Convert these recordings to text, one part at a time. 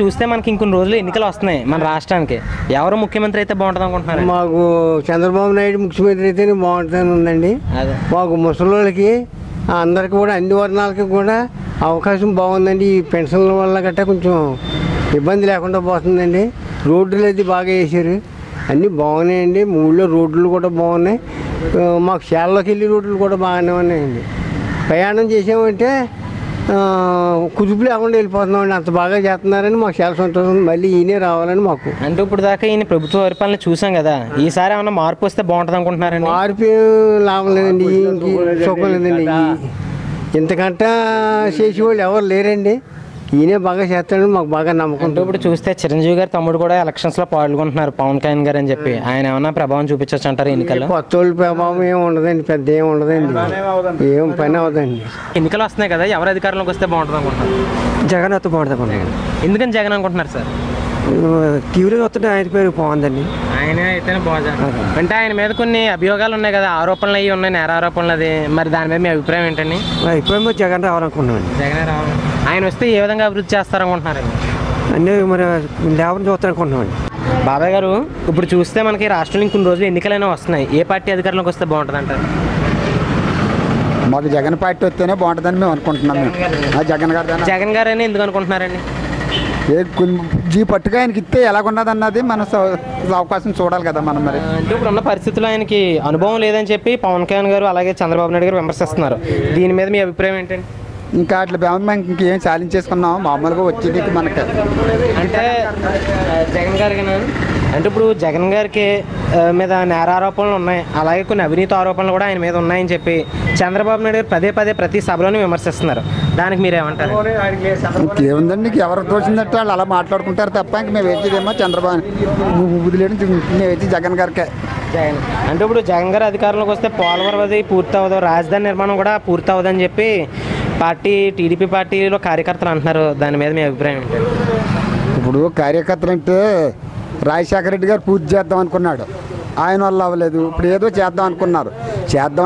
చూస్తే మనకి ఇంకొన్ని రోజులు ఎన్నికలు వస్తున్నాయి మన రాష్ట్రానికి. ఎవరు ముఖ్యమంత్రి అయితే బాగుంటుంది అనుకుంటున్నారు? మాకు చంద్రబాబు నాయుడు ముఖ్యమంత్రి అయితేనే బాగుంటుందని ఉందండి. మాకు ముసలోళ్ళకి అందరికి కూడా అన్ని వర్ణాలకి కూడా అవకాశం బాగుందండి. ఈ పెన్షన్ల వల్ల గట్టా కొంచెం ఇబ్బంది లేకుండా పోతుందండి. రోడ్లు అది బాగా వేసారు, అన్నీ బాగున్నాయండి. ఊళ్ళో రోడ్లు కూడా బాగున్నాయి. మాకు చేళ్ళలోకి వెళ్ళి రోడ్లు కూడా బాగానే ఉన్నాయండి. ప్రయాణం చేసామంటే కుదుపు లేకుండా వెళ్ళిపోతున్నామండి. అంత బాగా చేస్తున్నారని మాకు చాలా సంతోషం. మళ్ళీ ఈయనే రావాలని మాకు. అంటే ఇప్పుడు దాకా ఈయన ప్రభుత్వ పరిపాలన చూసాం కదా, ఈసారి ఏమన్నా మార్పు వస్తే బాగుంటుంది అనుకుంటున్నారండి? మార్పు లాభం లేదండి, సుఖం లేదండి. ఇంతకంటే చేసేవాళ్ళు ఎవరు లేరండి. ఈయనే బాగా చేస్తాడని మాకు బాగా నమ్మకం. అంటే ఇప్పుడు చూస్తే చిరంజీవి గారు తమ్ముడు కూడా ఎలక్షన్స్లో పాల్గొంటున్నారు, పవన్ కళ్యాణ్ గారు అని చెప్పి. ఆయన ఏమన్నా ప్రభావం చూపించవచ్చు అంటారు ఎన్నికల్లో? కొత్త వాళ్ళ ప్రభావం ఏమి ఉండదండి, పెద్ద ఏమి ఉండదండి, ఏం పని అవదండి. ఎన్నికలు వస్తున్నాయి కదా, ఎవరు అధికారంలోకి వస్తే బాగుంటుంది అనుకుంటున్నారు? జగన్ వస్తే బాగుంటుంది. ఎందుకని జగన్ అనుకుంటున్నారు సార్? తీవ్రంగా వస్తుంటే ఆయన పేరు బాగుందండి. ఆయన అయితేనే బాగుంది. అంటే ఆయన మీద కొన్ని అభియోగాలు ఉన్నాయి కదా, ఆరోపణలు అవి ఉన్నాయి, నేర ఆరోపణలు. అది మరి దాని మీద మీ అభిప్రాయం ఏంటండి? అభిప్రాయం జగన్ రావాలనుకుంటున్నామండి. జగన్ రావాలి. ఆయన వస్తే ఏ విధంగా అభివృద్ధి చేస్తారనుకుంటున్నారండి? అన్నీ మరి లేవని చూస్తారనుకుంటున్నామండి. బాబాయ్ గారు, ఇప్పుడు చూస్తే మనకి రాష్ట్రంలో ఇంకొన్ని రోజులు ఎన్నికలైనా వస్తున్నాయి. ఏ పార్టీ అధికారంలోకి వస్తే బాగుంటుంది అంటారు? మాకు జగన్ పార్టీ వస్తేనే బాగుంటుందని మేము అనుకుంటున్నాం. జగన్ గారు అని ఎందుకు అనుకుంటున్నారండి? జీ పట్టుగా ఆయనకి ఇస్తే ఎలాగున్నది అన్నది మనం అవకాశం చూడాలి కదా మనం. మరి అంటే ఇప్పుడున్న పరిస్థితుల్లో ఆయనకి అనుభవం లేదని చెప్పి పవన్ కళ్యాణ్ గారు అలాగే చంద్రబాబు నాయుడు గారు విమర్శిస్తున్నారు. దీని మీద మీ అభిప్రాయం ఏంటండి? ఇంకా అట్లా మేము ఇంకేం సాధించేసుకున్నాం, మామూలుగా వచ్చేది మనకి. అంటే జగన్ గారికి అంటే ఇప్పుడు జగన్ గారికి మీద నేర ఆరోపణలు ఉన్నాయి, అలాగే కొన్ని అవినీతి ఆరోపణలు కూడా ఆయన మీద ఉన్నాయని చెప్పి చంద్రబాబు నాయుడు గారు పదే పదే ప్రతి సభలోనే విమర్శిస్తున్నారు. దానికి మీరేమంటారు? ఇంకేముందండి, నీకు ఎవరికి తోచిందంటే వాళ్ళు అలా మాట్లాడుకుంటారు తప్ప ఇంక మేము వేసేదేమో చంద్రబాబు బుద్ధిలేడు, మేము వేసి జగన్ గారికే. జగన్ అంటే ఇప్పుడు జగన్ గారు అధికారంలోకి వస్తే పోలవరం అది పూర్తి అవ్వదు, రాజధాని నిర్మాణం కూడా పూర్తి అవ్వదని చెప్పి టీడీపీ పార్టీలో కార్యకర్తలు అంటున్నారు. దాని మీద మీ అభిప్రాయం ఏంటి? ఇప్పుడు కార్యకర్తలు అంటే రాజశేఖర రెడ్డి గారు పూర్తి చేద్దాం అనుకున్నాడు, ఆయన వల్ల అవ్వలేదు. ఇప్పుడు ఏదో చేద్దాం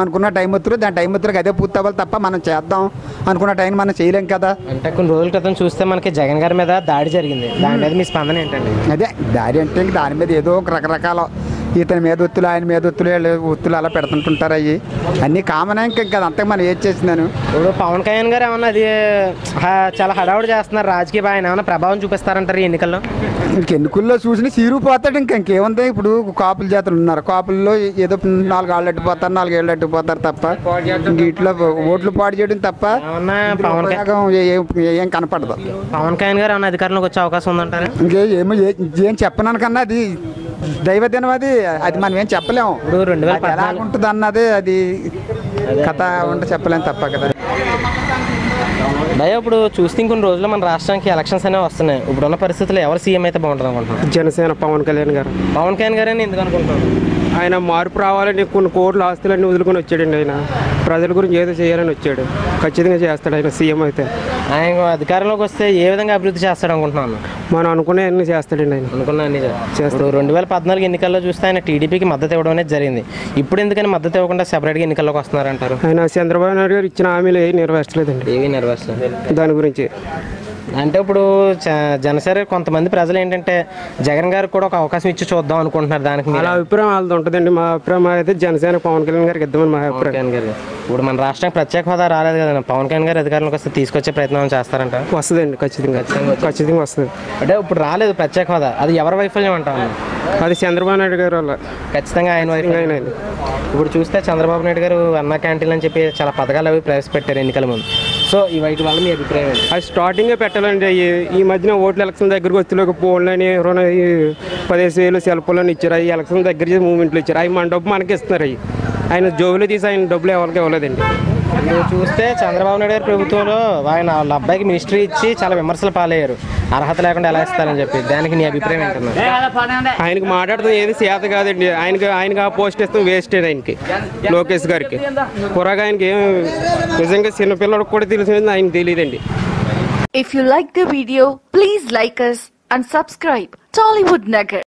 అనుకున్న టైం వస్తుంది, దాని టైం వస్తుంది అదే పూర్తి అవ్వాలి తప్ప మనం చేద్దాం అనుకున్న టైం మనం చేయలేం కదా. అంటే కొన్ని రోజుల క్రితం చూస్తే మనకి జగన్ గారి మీద దాడి జరిగింది, దాని మీద మీ స్పందన ఏంటండి? అదే దాడి అంటే దాని మీద ఏదో ఒక రకరకాల ఇతని మీద ఒత్తులు, ఆయన మీద ఒత్తులు అలా పెడుతుంటుంటారు. అవి అన్నీ కామన్. ఇంకా అంతే మనం ఏది చేసినాను. ఇప్పుడు పవన్ కళ్యాణ్ గారు ఏమన్నా అది చాలా హడావుడి చేస్తున్నారు రాజకీయ, ఆయన ఏమన్నా ప్రభావం చూపిస్తారంటారు ఈ ఎన్నికల్లో? ఎన్నికల్లో చూసిన సీరుపోతాడు. ఇంకేముంది, ఇప్పుడు కాపుల జాతలు ఉన్నారు, కాపుల్లో ఏదో 4 ఆళ్ళు అడ్డుపోతారు, 4 ఏళ్ళు అడ్డుపోతారు తప్ప ఇంట్లో ఓట్లు పాడు చేయడం తప్ప ఏం కనపడదు. పవన్ కళ్యాణ్ గారు ఏమన్నా అధికారంలోకి వచ్చే అవకాశం ఉందంటారా? ఏం చెప్పనాను కన్నా అది దైవదినం, అది మనం ఏం చెప్పలేము. ఎలా ఉంటుంది అన్నది అది కథ ఉంటే చెప్పలేము తప్ప కదా. భయ ఇప్పుడు చూస్తే ఇంకొన్ని రోజుల్లో మన రాష్ట్రానికి ఎలక్షన్స్ అనేవి వస్తున్నాయి. ఇప్పుడున్న పరిస్థితుల్లో ఎవరు సీఎం అయితే బాగుంటుంది అనుకుంటున్నాను? జనసేన పవన్ కళ్యాణ్ గారు. పవన్ కళ్యాణ్ గారు అని ఎందుకు అనుకుంటున్నాను? ఆయన మార్పు రావాలని కొన్ని కోట్ల ఆస్తులన్నీ వదులుకొని వచ్చాడండి. ఆయన ప్రజల గురించి ఏదో చేయాలని వచ్చాడు, ఖచ్చితంగా చేస్తాడు ఆయన సీఎం అయితే. ఆయన అధికారంలోకి వస్తే ఏ విధంగా అభివృద్ధి చేస్తాడు అనుకుంటున్నాను? మనం అనుకునే అన్ని చేస్తాడండి ఆయన. అనుకున్నా అన్ని చేస్తాడు. 2014 ఎన్నికల్లో చూస్తే ఆయన టీడీపీకి మద్దతు ఇవ్వడం అనేది జరిగింది. ఇప్పుడు ఎందుకని మద్దతు ఇవ్వకుండా సెపరేట్గా ఎన్నికల్లోకి వస్తున్నారంటారు? ఆయన చంద్రబాబు నాయుడు గారు ఇచ్చిన హామీలు ఏవి నెరవేర్చలేదండి. ఏవి నెరవేర్చలేదు. దాని గురించి అంటే ఇప్పుడు జనసేన కొంతమంది ప్రజలు ఏంటంటే జగన్ గారికి కూడా ఒక అవకాశం ఇచ్చి చూద్దాం అనుకుంటున్నారు. దానికి అలా అభిప్రాయం వాళ్ళది ఉంటుందండి. మా అభిప్రాయం అయితే జనసేన పవన్ కళ్యాణ్ గారికి ఇద్దామని మా అభిప్రాయం. ఇప్పుడు మన రాష్ట్రానికి ప్రత్యేక హోదా రాలేదు కదా, పవన్ కళ్యాణ్ గారు అధికారంలోకి వస్తే తీసుకొచ్చే ప్రయత్నం చేస్తారంట? వస్తుందండి, ఖచ్చితంగా వస్తుంది. అంటే ఇప్పుడు రాలేదు ప్రత్యేక హోదా, అది ఎవరి వైఫల్యం అంటారు? అది చంద్రబాబు నాయుడు గారు వల్ల. ఖచ్చితంగా ఆయన వైఫల్యం. ఇప్పుడు చూస్తే చంద్రబాబు నాయుడు గారు అన్న క్యాంటీన్ అని చెప్పి చాలా పథకాలు అవి ప్రవేశపెట్టారు ఎన్నికల ముందు. సో ఈ వీటి వల్ల మీ అభిప్రాయం? అది స్టార్టింగే పెట్టాలండి. ఈ మధ్యన ఓట్ల ఎలక్షన్ దగ్గరకు వచ్చేలోకి ఫోన్లని 15,000 సెల్ ఫోన్లని ఇచ్చారు. అవి ఎలక్షన్ దగ్గర మూమెంట్లు ఇచ్చారు. అవి మన డబ్బు మనకి ఇస్తున్నారు. అవి ఆయన జోబులు తీసి ఆయన డబ్బులు ఎవరికి ఇవ్వలేదండి. మీరు చూస్తే చంద్రబాబు నాయుడు గారి ప్రభుత్వంలో ఆయన వాళ్ళ అబ్బాయికి మినిస్ట్రీ ఇచ్చి చాలా విమర్శలు పాలయ్యారు, అర్హత లేకుండా ఎలా ఇస్తారని చెప్పి. దానికి నీ అభిప్రాయం ఏంటన్నా? ఆయనకి మాట్లాడుతూ ఏది చేత కాదండి. ఆయనకి ఆ పోస్ట్ ఇస్తాం వేస్ట్ ఆయనకి, లోకేష్ గారికి. కురగా ఆయనకి ఏం నిజంగా చిన్నపిల్లడికి కూడా తెలిసింది, ఆయనకి తెలియదండి. If you like the video, please like us and subscribe Tollywood Nagar.